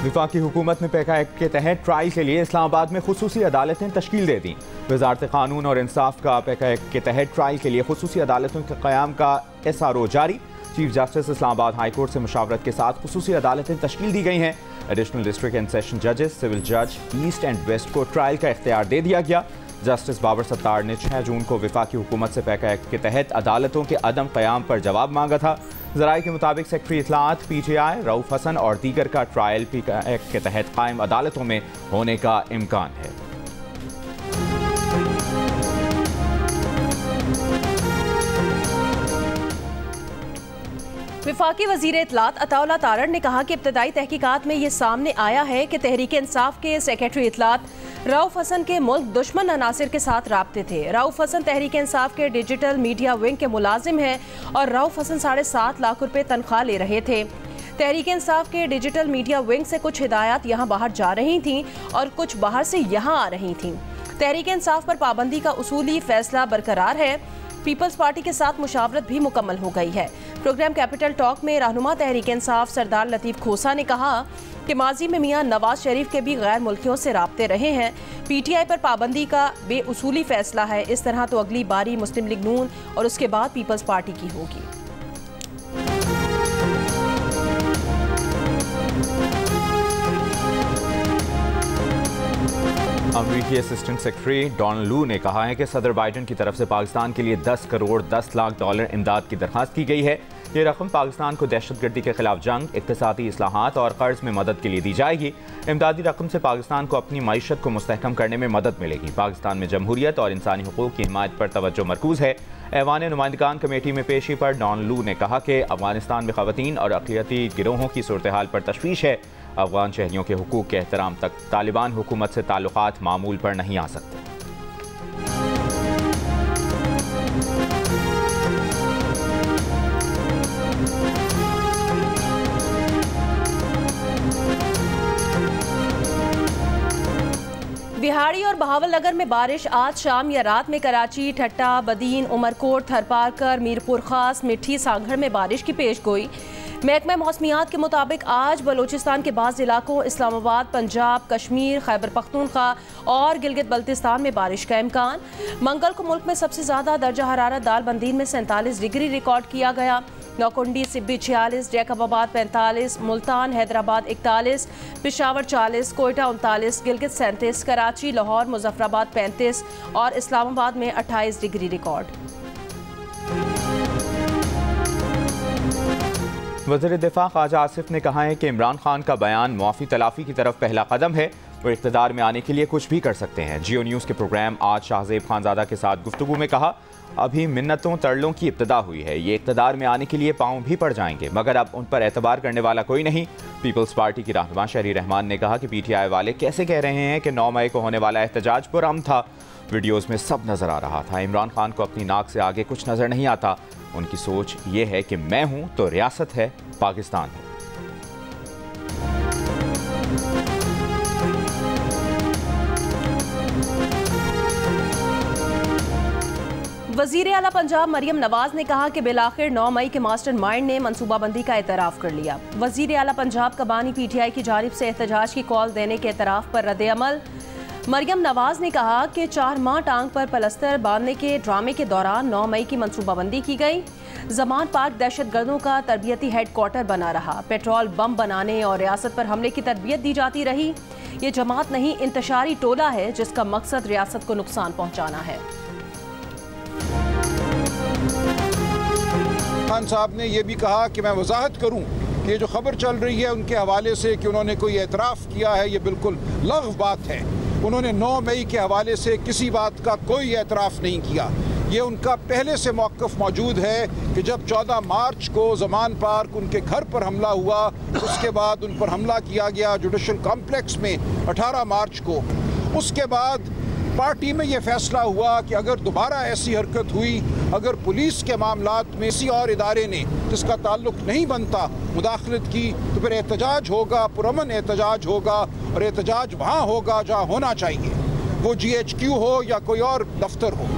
वफाकी हुकूमत ने पैका एक्ट के तहत ट्रायल के लिए इस्लामाबाद में खुसूसी अदालतें तश्कील दे दी। वजारत कानून और इंसाफ का पैका एक्ट के तहत ट्रायल के लिए खुसूसी अदालतों के क़याम का SRO जारी। Chief justice Islamabad high court से मुशावरत के साथ खुसूसी अदालतें तश्कील दी गई हैं। एडिशनल डिस्ट्रिक्ट एंड सेशन जजेस, सिविल जज ईस्ट एंड वेस्ट को ट्रायल का इख्तियार दे दिया गया। जस्टिस बाबर सत्तार ने 6 जून को वफाकी हुकूमत से पैका एक्ट के तहत अदालतों के अदम क़याम पर जवाब मांगा था। ज़राए के मुताबिक सेक्रेटरी इत्तलाआत PTI रऊफ हसन और दीगर का ट्रायल पैका एक्ट के तहत कायम अदालतों में होने का इम्कान है। वफाकी वज़ीर इत्तलाआत अताउल्लाह तारड़ ने कहा कि इब्तदाई तहकीकात में ये सामने आया है कि तहरीक इंसाफ के सेक्रेटरी इत्तलाआत रऊफ हसन के मुल्क दुश्मन अनासिर के साथ राब्ते थे। रऊफ हसन तहरीक इंसाफ के डिजिटल मीडिया विंग के मुलाजिम हैं और रऊफ हसन 7.5 लाख रुपए तनख्वाह ले रहे थे। तहरीक इंसाफ के डिजिटल मीडिया विंग से कुछ हिदायत यहाँ बाहर जा रही थीं और कुछ बाहर से यहाँ आ रही थीं। तहरीक इंसाफ पर पाबंदी का उसूली फैसला बरकरार है। पीपल्स पार्टी के साथ मुशावरत भी मुकम्मल हो गई है। प्रोग्राम कैपिटल टॉक में रहनुमा तहरीक इंसाफ सरदार लतीफ़ खोसा ने कहा कि माजी में मियां नवाज शरीफ के भी गैर मुल्कियों से राब्ते रहे हैं। PTI पर पाबंदी का बेउसूली फैसला है। इस तरह तो अगली बारी मुस्लिम लीग नून और उसके बाद पीपल्स पार्टी की होगी। अमरीकी असिस्टेंट सेक्रेटरी डोनाल्ड लू ने कहा है कि सदर बाइडन की तरफ से पाकिस्तान के लिए 10 करोड़ 10 लाख डॉलर इमदाद की दरख्वास्त की गई है। ये रकम पाकिस्तान को दहशतगर्दी के खिलाफ जंग, इक़्तिसादी इस्लाहात और कर्ज में मदद के लिए दी जाएगी। इमदादी रकम से पाकिस्तान को अपनी मईशत को मुस्तहकम करने में मदद मिलेगी। पाकिस्तान में जमहूरियत और इंसानी हुकूक की हिमायत पर तवज्जो मरकूज़ है। ऐवान नुमाइंदगान कमेटी में पेशी पर डोनाल्ड लू ने कहा कि अफगानिस्तान में ख़वातीन और अक़लियती गिरोहों की सूरत हाल पर तशवीश है। अफगान शहरियों के हुकूक के एहतराम तक तालिबान हुकूमत से ताल्लुकात मामूल पर नहीं आ सकते। बिहाड़ी और बहावलनगर में बारिश आज शाम या रात में कराची, ठट्टा, बदीन, उमरकोट, थरपारकर, मीरपुर खास, मिठी, सांगढ़ में बारिश की पेशगोई। महकमा मौसमियात के मुताबिक आज बलूचिस्तान के बाज़ इलाकों, इस्लामाबाद, पंजाब, कश्मीर, खैबर पख्तूनख्वा और गिलगित बल्तिस्तान में बारिश का इम्कान। मंगल को मुल्क में सबसे ज़्यादा दर्जा हरारत दालबंदीन में 47 डिग्री रिकॉर्ड किया गया। नौकुंडी, सिब्बी 46, जैकबाबाद 45, मुल्तान, हैदराबाद 41, पेशावर 40, कोयटा 39, गिलगित 37, कराची, लाहौर, मुजफ्फराबाद 35 और इस्लामाबाद में 28 डिग्री रिकॉर्ड। वज़ीर दिफा ख्वाजा आसिफ ने कहा है कि इमरान खान का बयान मुआफ़ी तलाफ़ी की तरफ पहला कदम है। वो इक़्तिदार में आने के लिए कुछ भी कर सकते हैं। जियो न्यूज़ के प्रोग्राम आज शाहज़ेब खानज़ादा के साथ गुफ्तगू में कहा, अभी मिन्नतों तरलों की इब्तिदा हुई है। ये इक़्तिदार में आने के लिए पाँव भी पड़ जाएंगे, मगर अब उन पर एतबार करने वाला कोई नहीं। पीपल्स पार्टी की रहनुमा शहरी रहमान ने कहा कि PTI वाले कैसे कह रहे हैं कि 9 मई को होने वाला एहतजाज पुरअमन था। वीडियोज़ में सब नज़र आ रहा था। इमरान खान को अपनी नाक से आगे कुछ नज़र नहीं आता। उनकी सोच ये है कि मैं हूँ तो रियासत है, पाकिस्तान है। वज़ीर आला पंजाब मरियम नवाज ने कहा कि बिलाखिर 9 मई के मास्टर माइंड ने मनसूबाबंदी का एतराफ़ कर लिया। वज़ीर आला पंजाब का बानी PTI की जानिब से एहतजाज की कॉल देने के एतराफ़ पर रद्द अमल। मरियम नवाज ने कहा कि 4 माह टांग पर पलस्तर बांधने के ड्रामे के दौरान 9 मई की मनसूबाबंदी की गई। जमान पार्क दहशतगर्दों का तरबियती हेडक्वार्टर बना रहा। पेट्रोल बम बनाने और रियासत पर हमले की तरबियत दी जाती रही। ये जमात नहीं, इंतशारी टोला है जिसका मकसद रियासत को नुकसान पहुँचाना है। खान साहब ने यह भी कहा कि मैं वजाहत करूं कि ये जो खबर चल रही है उनके हवाले से कि उन्होंने कोई एतराफ़ किया है, ये बिल्कुल लग़्व बात है। उन्होंने 9 मई के हवाले से किसी बात का कोई एतराफ़ नहीं किया। ये उनका पहले से मौक़िफ़ मौजूद है कि जब 14 मार्च को ज़मान पार्क उनके घर पर हमला हुआ, उसके बाद उन पर हमला किया गया जुडिशल कॉम्प्लेक्स में 18 मार्च को। उसके बाद पार्टी में ये फैसला हुआ कि अगर दोबारा ऐसी हरकत हुई, अगर पुलिस के मामलात में किसी और इदारे ने जिसका ताल्लुक नहीं बनता मुदाखलत की, तो फिर एहतजाज होगा, पुरअमन एहतजाज होगा और एहतजाज वहाँ होगा जहाँ होना चाहिए, वो GHQ हो या कोई और दफ्तर हो।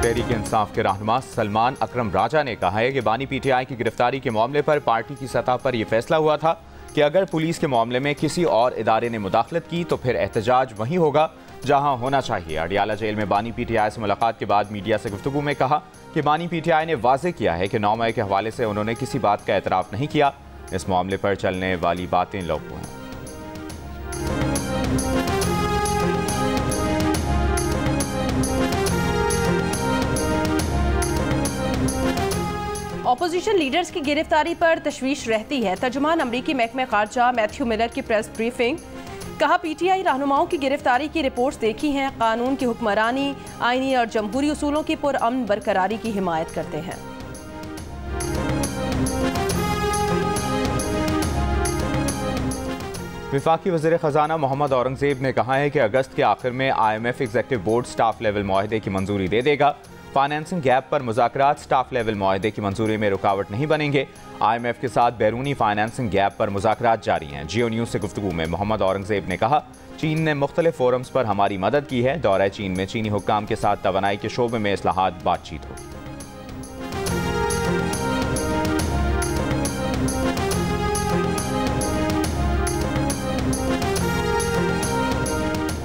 तहरीक इंसाफ के रहनुमा सलमान अकरम राजा ने कहा है कि बानी PTI की गिरफ्तारी के मामले पर पार्टी की सतह पर यह फैसला हुआ था कि अगर पुलिस के मामले में किसी और इदारे ने मुदाखलत की तो फिर एहतजाज वहीं होगा जहां होना चाहिए। अडियाला जेल में बानी पीटीआई से मुलाकात के बाद मीडिया से गुफ्तगू में कहा कि बानी पीटीआई ने वाज़ेह किया है कि 9 मई के हवाले से उन्होंने किसी बात का एतराफ़ नहीं किया। इस मामले पर चलने वाली बातें लौकू हैं। ऑपोजिशन लीडर्स की गिरफ्तारी पर तशवीश रहती है। तर्जुमान अमरीकी महकमे खारजा मैथ्यू मिलर की प्रेस ब्रीफिंग। कहा पीटीआई रहनुमाओं की गिरफ्तारी की रिपोर्ट्स देखी हैं, कानून की हुक्मरानी, आईनी और जमहूरी उसूलों की पुरअमन बरकरारी की हिमायत करते हैं। वफाकी वज़ीर ख़जाना मोहम्मद औरंगज़ेब ने कहा है कि अगस्त के आखिर में IMF executive board staff level मुआहदे की मंजूरी दे देगा। फाइनेंसिंग गैप पर मुज़ाकरात स्टाफ लेवल मुआहदे की मंजूरी में रुकावट नहीं बनेंगे। IMF के साथ बैरूनी फाइनेंसिंग गैप पर मुज़ाकरात जारी हैं। जियो न्यूज़ से गुफ्तगू में मोहम्मद औरंगज़ेब ने कहा चीन ने मुख्तलिफ फोरम्स पर हमारी मदद की है। दौरा चीन में चीनी हुक्काम के साथ तवानाई के शोबे में इस्लाहात बातचीत होगी।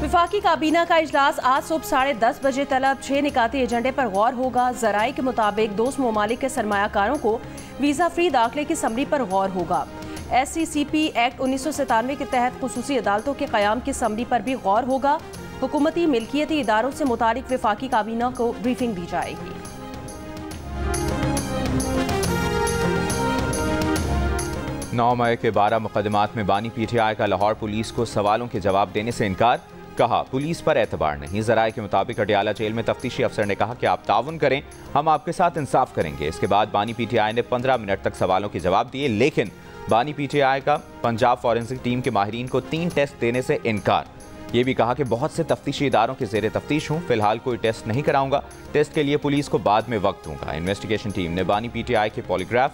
वफाकी काबीना का इजलास आज सुबह 10:30 बजे तलब 6 निकाती एजेंडे पर गौर होगा। ज़राए के मुताबिक दोस्त ममालिक के सरमायाकारों को वीज़ा फ्री दाखिले की समरी पर गौर होगा। SCCP एक्ट 1997 के तहत खुसूसी अदालतों के क़याम की समरी पर भी गौर होगा। हुकूमती मिल्कियती इदारों से मुतालिक वफाकी काबीना को ब्रीफिंग दी जाएगी। नौ मई के 12 मुकदमात में बानी PTI का लाहौर पुलिस को सवालों के जवाब देने से इनकार। कहा पुलिस पर एतबार नहीं। ज़राए के मुताबिक अडियाला जेल में तफ्तीशी अफसर ने कहा कि आप ताउन करें, हम आपके साथ इंसाफ करेंगे। इसके बाद बानी PTI ने 15 मिनट तक सवालों के जवाब दिए, लेकिन बानी PTI का पंजाब फॉरेंसिक टीम के माहिरीन को 3 टेस्ट देने से इनकार। ये भी कहा कि बहुत से तफ्तीशी इदारों के ज़ेरे तफ्तीश हूँ, फिलहाल कोई टेस्ट नहीं कराऊंगा। टेस्ट के लिए पुलिस को बाद में वक्त दूंगा। इन्वेस्टिगेशन टीम ने बानी PTI के पॉलीग्राफ,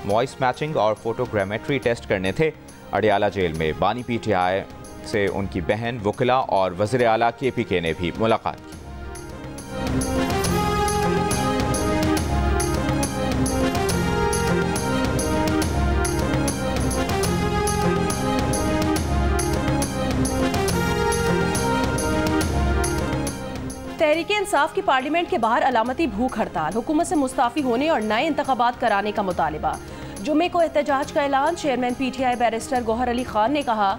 वॉइस मैचिंग और फोटोग्रामेट्री टेस्ट करने थे। अडियाला जेल में बानी PTI से उनकी बहन, वकिला और वज़ीर आला KPK ने भी मुलाकात की। तहरीक इंसाफ की पार्लियामेंट के बाहर अलामती भूख हड़ताल, हुकूमत से मुस्ताफी होने और नए इंतखाबात कराने का मुतालिबा। जुम्मे को एहतजाज का ऐलान। Chairman PTI barrister Gauhar Ali Khan ने कहा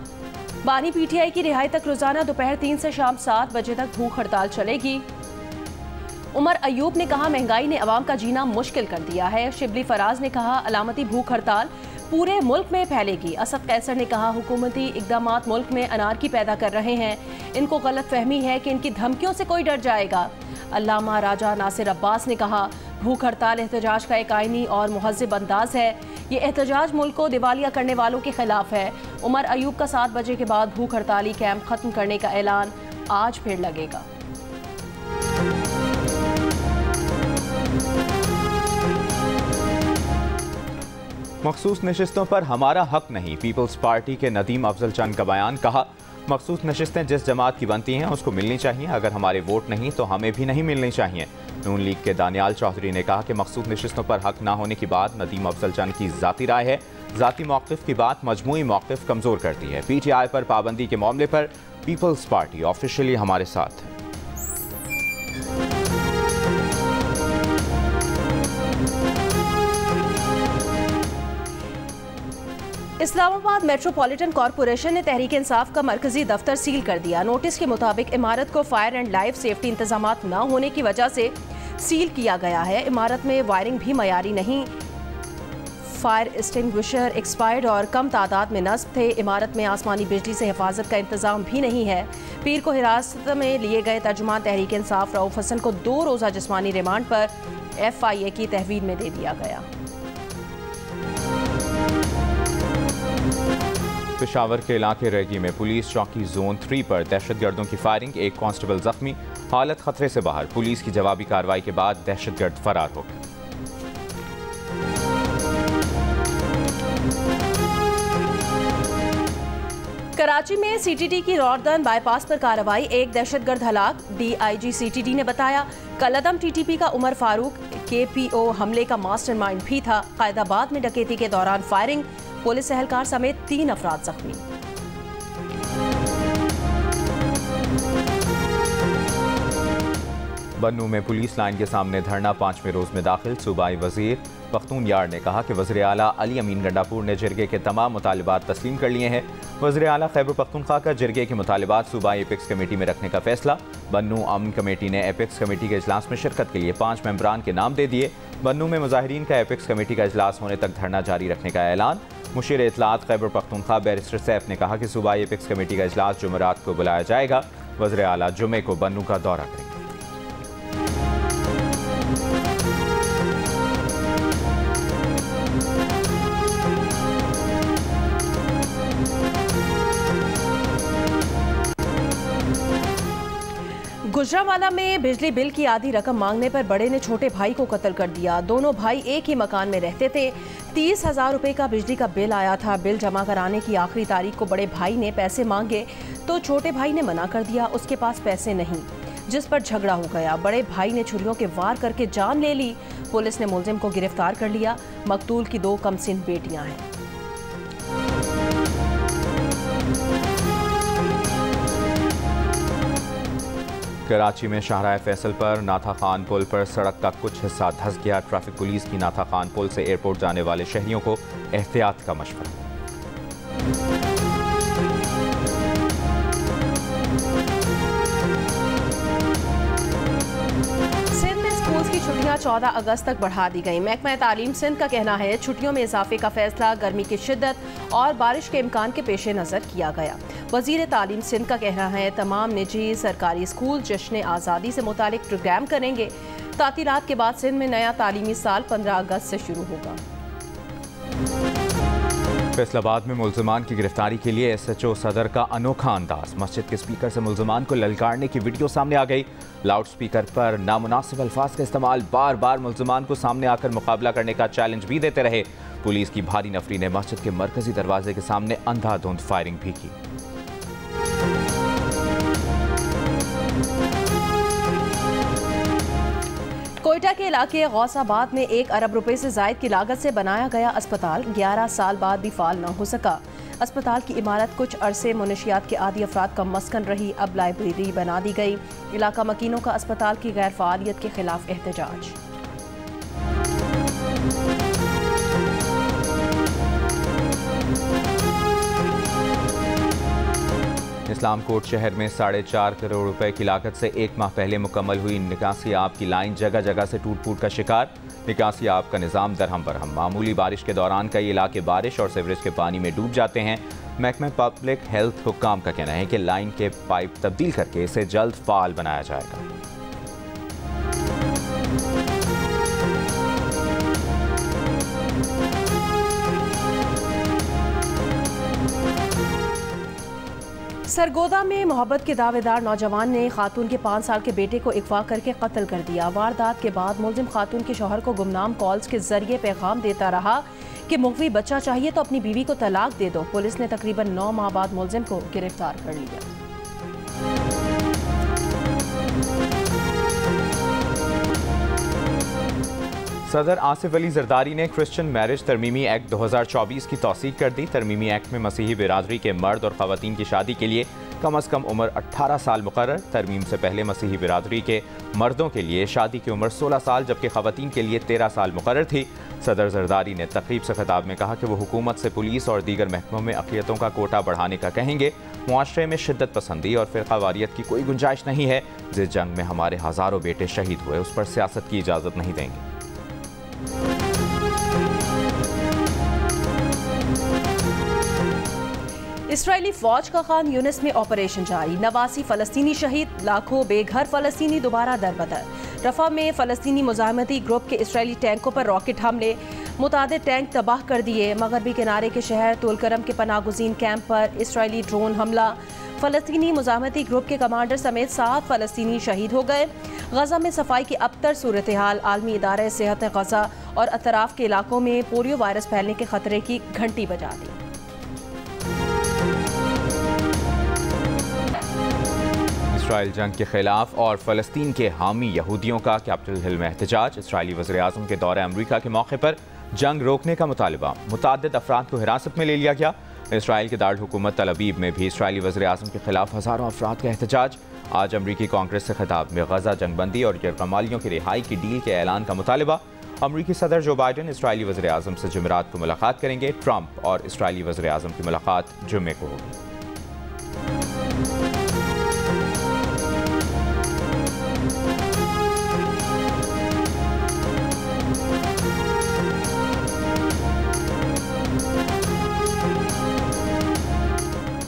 बानी PTI की रिहाई तक रोजाना दोपहर 3 से शाम 7 बजे तक भूख हड़ताल चलेगी। उमर अयूब ने कहा महंगाई ने अवाम का जीना मुश्किल कर दिया है। शिबली फराज ने कहा अलामती भूख हड़ताल पूरे मुल्क में फैलेगी। असद कैसर ने कहा हुकूमती इक़दामात मुल्क में अनारकी पैदा कर रहे हैं, इनको गलत फहमी है कि इनकी धमकियों से कोई डर जाएगा। अल्लामा राजा नासिर अब्बास ने कहा भूख हड़ताल एहतजाज का एक आईनी और मुहज़्ज़िब अंदाज है। ये एहतजाज मुल्क को दिवालिया करने वालों के खिलाफ है। उमर अयूब का 7 बजे के बाद भूख हड़ताली कैंप खत्म करने का ऐलान आज फिर लगेगा। मखसूस नशिस्तों पर हमारा हक नहीं। पीपल्स पार्टी के नदीम अफजल चंद का बयान। कहा मखसूस नशिस्तें जिस जमात की बनती हैं उसको मिलनी चाहिए, अगर हमारे वोट नहीं तो हमें भी नहीं मिलनी चाहिए। नून लीग के दानियाल चौधरी ने कहा कि मखसूस नशिस्तों पर हक ना होने की बात नदीम अफजल चंद की ज़ाती राय है। ज़ाती मौक़िफ़ की बात मजमूई मौक़िफ़ कमज़ोर करती है। PTI पर पाबंदी के मामले पर पीपल्स पार्टी ऑफिशियली हमारे साथ है। इस्लामाबाद मेट्रोपॉलिटन कॉरपोरेशन ने तहरीक इंसाफ का मरकजी दफ्तर सील कर दिया। नोटिस के मुताबिक इमारत को फायर एंड लाइफ सेफ्टी इंतजामात न होने की वजह से सील किया गया है। इमारत में वायरिंग भी मयारी नहीं, फायर एक्सटिंग्विशर एक्सपायर्ड और कम तादाद में नस्ब थे। इमारत में आसमानी बिजली से हिफाजत का इंतजाम भी नहीं है। पीर को हिरासत में लिए गए तर्जुमान तहरीक इंसाफ रऊफ हसन को 2 रोज़ा जिस्मानी रिमांड पर FIA की तहवील में दे दिया गया। पेशावर के इलाके रेगी में पुलिस चौकी जोन 3 पर दहशतगर्दों की फायरिंग, एक कांस्टेबल जख्मी, हालत खतरे से बाहर। पुलिस की जवाबी कार्रवाई के बाद दहशतगर्द फरार हो गए। कराची में CTT की रॉर्दन बाईपास पर कार्रवाई, एक दहशतगर्द हलाक। DIG CTT ने बताया कलअदम TTP का उमर फारूक KPO हमले का मास्टरमाइंड भी था। कायदाबाद में डकैती के दौरान फायरिंग, पुलिस एहलकार समेत 3 अफराद जख्मी। बन्नू में पुलिस लाइन के सामने धरना 5वें रोज में दाखिल। सूबाई वजीर पख्तून यार ने कहा कि वज़ीर आला अली अमीन गंडापुर ने जिरगे के तमाम मुतालिबात तस्लीम कर लिए हैं। वज़ीर आला खैबर पख्तूनख्वा का जिरगे के मुतालिबात सूबाई एपेक्स कमेटी में रखने का फैसला। बन्नू अमन कमेटी ने एपेक्स कमेटी के इजलास में शिरकत के लिए 5 मेंबरान के नाम दे दिए। बन्नू में मुजाहिरीन का एपेक्स कमेटी का इजलास होने तक धरना जारी रखने का ऐलान। मुशीर इत्तलात खैबर पख्तूनख्वा बैरिस्टर सैफ ने कहा कि सूबाई एपेक्स कमेटी का इजलास जुमेरात को बुलाया जाएगा। वज़ीर आला जुमे को बन्नू का दौरा करेंगे। गुजरांवाला में बिजली बिल की आधी रकम मांगने पर बड़े ने छोटे भाई को कत्ल कर दिया। दोनों भाई एक ही मकान में रहते थे। 30,000 रुपए का बिजली का बिल आया था। बिल जमा कराने की आखिरी तारीख को बड़े भाई ने पैसे मांगे तो छोटे भाई ने मना कर दिया, उसके पास पैसे नहीं, जिस पर झगड़ा हो गया। बड़े भाई ने छुरियों के वार करके जान ले ली। पुलिस ने मुलजिम को गिरफ्तार कर लिया। मकतूल की 2 कमसिन बेटियां हैं। कराची में शाहराह फैसल पर नाथा खान पुल पर सड़क का कुछ हिस्सा धंस गया। ट्रैफिक पुलिस की नाथा खान पुल से एयरपोर्ट जाने वाले शहरियों को एहतियात का मशवरा। सिंध में स्कूल की छुट्टियां 14 अगस्त तक बढ़ा दी गई। महकमा तालीम सिंध का कहना है छुट्टियों में इजाफे का फैसला गर्मी की शिद्दत और बारिश के इम्कान के पेश नज़र किया गया। वज़ीर तालीम सिंध का कहना है तमाम निजी सरकारी स्कूल जश्न आज़ादी से मुतालिक प्रोग्राम करेंगे। तातीलात के बाद सिंध में नया तालीमी साल 15 अगस्त से शुरू होगा। फैसलाबाद में मुल्ज़िमान की गिरफ्तारी के लिए SHO सदर का अनोखा अंदाज। मस्जिद के स्पीकर से मुल्ज़िमान को ललकारने की वीडियो सामने आ गई। लाउड स्पीकर पर नामुनासिब अल्फाज का इस्तेमाल। बार बार मुल्ज़िमान को सामने आकर मुकाबला करने का चैलेंज भी देते रहे। पुलिस की भारी नफरी ने मस्जिद के मरकजी दरवाजे के सामने अंधाधुंध फायरिंग भी की। कोयटा के इलाके गौसाबाद में 1 अरब रुपए से जायद की लागत से बनाया गया अस्पताल 11 साल बाद भी फाल न हो सका। अस्पताल की इमारत कुछ अरसे मुनशियात के आदी अफराद का मस्कन रही। अब लाइब्रेरी बना दी गई। इलाका मकीनों का अस्पताल की गैर फालियत के खिलाफ एहतजाज। इस्लाम कोट शहर में 4.5 करोड़ रुपए की लागत से 1 माह पहले मुकम्मल हुई निकासी आब की लाइन जगह जगह से टूट फूट का शिकार। निकासी आब का निज़ाम दरहम बरहम। मामूली बारिश के दौरान कई इलाके बारिश और सीवरेज के पानी में डूब जाते हैं। महकमा पब्लिक हेल्थ हुक्काम का कहना है कि लाइन के पाइप तब्दील करके इसे जल्द फाल बनाया जाएगा। सरगोदा में मोहब्बत के दावेदार नौजवान ने खातून के 5 साल के बेटे को अगवा करके कत्ल कर दिया। वारदात के बाद मुलजिम खातून के शौहर को गुमनाम कॉल्स के जरिए पैगाम देता रहा कि मुख्वी बच्चा चाहिए तो अपनी बीवी को तलाक दे दो। पुलिस ने तकरीबन 9 माह बाद मुलजिम को गिरफ्तार कर लिया। सदर आसिफ अली जरदारी ने क्रिश्चियन मैरिज तरमीमी एक्ट 2024 की तौसीक कर दी। तरमीमी एक्ट में मसीही बिरादरी के मर्द और ख़वातीन की शादी के लिए कम अज़ कम उम्र 18 साल मुकर्रर। तरमीम से पहले मसीही बिरादरी के मर्दों के लिए शादी की उम्र 16 साल जबकि ख़वातीन के लिए 13 साल मुकर्रर थी। सदर जरदारी ने तकरीब से खिताब में कहा कि वो हुकूमत से पुलिस और दीगर महकमों में अक़लियतों का कोटा बढ़ाने का कहेंगे। मुआशरे में शिद्दत पसंदी और फ़िरक़ावारियत की कोई गुंजाइश नहीं है। जिस जंग में हमारे हज़ारों बेटे शहीद हुए उस पर सियासत की इजाज़त नहीं देंगे। इसराइली फौज का खान यूनिस में ऑपरेशन जारी। 89 फ़लस्तीनी शहीद, लाखों बेघर फ़लस्तीनी दोबारा दरबदर। रफा में फ़लस्तीनी मुज़ाहमती ग्रुप के इसराइली टैंकों पर रॉकेट हमले, मुतादिद टैंक तबाह कर दिए। मगरबी किनारे के शहर तुलकरम के पनागुज़ीन कैंप पर इसराइली ड्रोन हमला। फ़लस्तीनी मुज़ाहमती ग्रुप के कमांडर समेत 7 फ़लस्तीनी शहीद हो गए। गजा में सफाई की अबतर सूरत हाल। आलमी इदारे सेहत गजा और अतराफ के इलाकों में पोलियो वायरस फैलने के खतरे की घंटी बजा दी। इसराइल जंग के खिलाफ और फ़लस्तीन के हामी यहूदियों का कैपिटल हिल में एहतजाज। इसराइली वज़ीर आज़म के दौरे अमरीका के मौके पर जंग रोकने का मुतालबा, मुताद्दिद अफराद को हिरासत में ले लिया गया। इसराइल के दारुल हुकूमत तल अबीब में भी इसराइली वज़ीर आज़म के खिलाफ हज़ारों अफराद का एहतजाज। आज अमरीकी कांग्रेस से खिताब में गजा जंगबंदी और यरगमालियों की रिहाई की डील के ऐलान का मुतालबा। अमरीकी सदर जो बाइडन इसराइली वज़ीर आज़म से जुमेरात को मुलाकात करेंगे। ट्रंप और इसराइली वज़ीर आज़म की मुलाकात जुम्मे को होगी।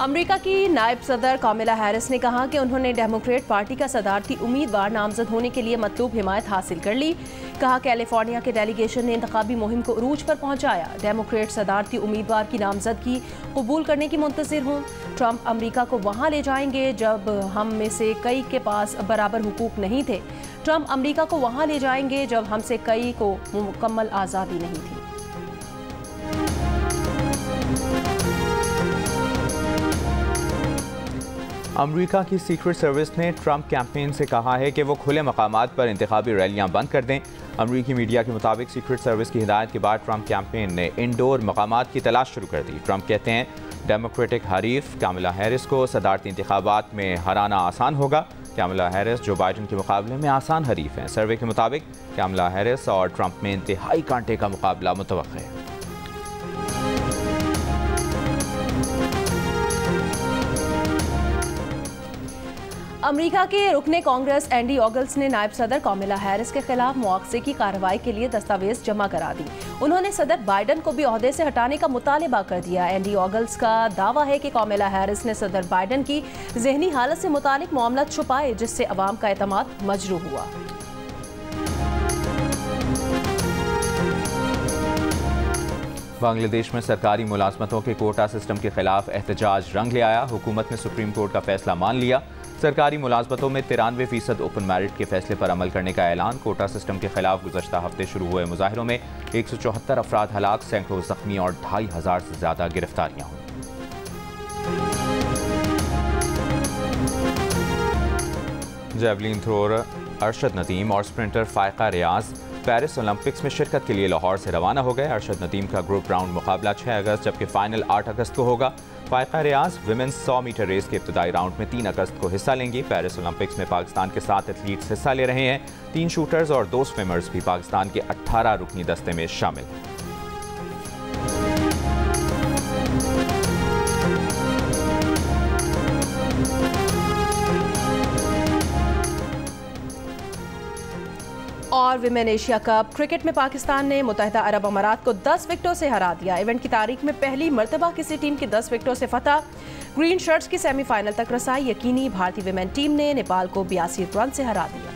अमेरिका की नायब सदर कामिला हैरिस ने कहा कि उन्होंने डेमोक्रेट पार्टी का सदारती उम्मीदवार नामजद होने के लिए मतलूब हिमायत हासिल कर ली। कहा कैलिफोर्निया के डेलीगेशन ने इंतखाबी मुहिम को उरूज पर पहुंचाया। डेमोक्रेट सदारती उम्मीदवार की नामजदगी कबूल करने की मुंतज़िर हूँ। ट्रंप अमेरिका को वहाँ ले जाएंगे जब हम में से कई के पास बराबर हुकूक नहीं थे। ट्रंप अमेरिका को वहाँ ले जाएंगे जब हमसे कई को मुकम्मल आज़ादी नहीं थी। अमेरिका की सीक्रेट सर्विस ने ट्रंप कैंपेन से कहा है कि वो खुले मकामात पर इंतखाबी रैलियां बंद कर दें। अमेरिकी मीडिया के मुताबिक सीक्रेट सर्विस की हिदायत के बाद ट्रंप कैंपेन ने इंडोर मकामात की तलाश शुरू कर दी। ट्रंप कहते हैं डेमोक्रेटिक हरीफ कामिला हैरिस को सदारती इंतखाबात में हराना आसान होगा। कामिला हैरिस जो बाइडन के मुकाबले में आसान हरीफ हैं। सर्वे के मुताबिक कामिला हैरिस और ट्रंप में इंतहाई कांटे का मुकाबला मुतवक्किल है। अमेरिका के रुकने कांग्रेस एंडी ऑगल्स ने नायब सदर कामिला हैरिस के खिलाफ मुआवजे की कार्रवाई के लिए दस्तावेज जमा करा दी। उन्होंने सदर बाइडन को भी ओहदे से हटाने का मुतालबा कर दिया। एंडी ऑगल्स का दावा है कि कामिला हैरिस ने सदर बाइडन की जहनी हालत से मुतालिक मामला छुपाए, जिससे अवाम का एतमाद मजरूह हुआ। बांग्लादेश में सरकारी मुलाजमतों के कोटा सिस्टम के खिलाफ एहतजाज रंग ले आया। हुकूमत ने सुप्रीम कोर्ट का फैसला मान लिया। सरकारी मुलाजमतों में 93% ओपन मेरिट के फैसले पर अमल करने का ऐलान। कोटा सिस्टम के खिलाफ गुज़श्ता हफ्ते शुरू हुए मुजाहिरों में 174 अफराद हलाक, सैकड़ों जख्मी और 2500 से ज़्यादा गिरफ्तारियां हुई। जेवलिन थ्रोअर अरशद नदीम और स्प्रिंटर फायका रियाज पेरिस ओलंपिक्स में शिरकत के लिए लाहौर से रवाना हो गए। अरशद नदीम का ग्रुप राउंड मुकाबला 6 अगस्त जबकि फाइनल 8 अगस्त को होगा। फायका रियाज विमेंस 100 मीटर रेस के इब्तदाई राउंड में 3 अगस्त को हिस्सा लेंगी। पेरिस ओलंपिक्स में पाकिस्तान के 7 एथलीट्स हिस्सा ले रहे हैं। 3 शूटर्स और 2 स्विमर्स भी पाकिस्तान के 18 रुकनी दस्ते में शामिल हैं। और विमेन एशिया कप क्रिकेट में पाकिस्तान ने मुत्तहिदा अरब अमारात को 10 विकेटों से हरा दिया। इवेंट की तारीख में पहली मर्तबा किसी टीम की 10 विकेटों से फतह। ग्रीन शर्ट्स की सेमीफाइनल तक रसाई यकीनी। भारतीय विमेन टीम ने नेपाल को 82 रन से हरा दिया।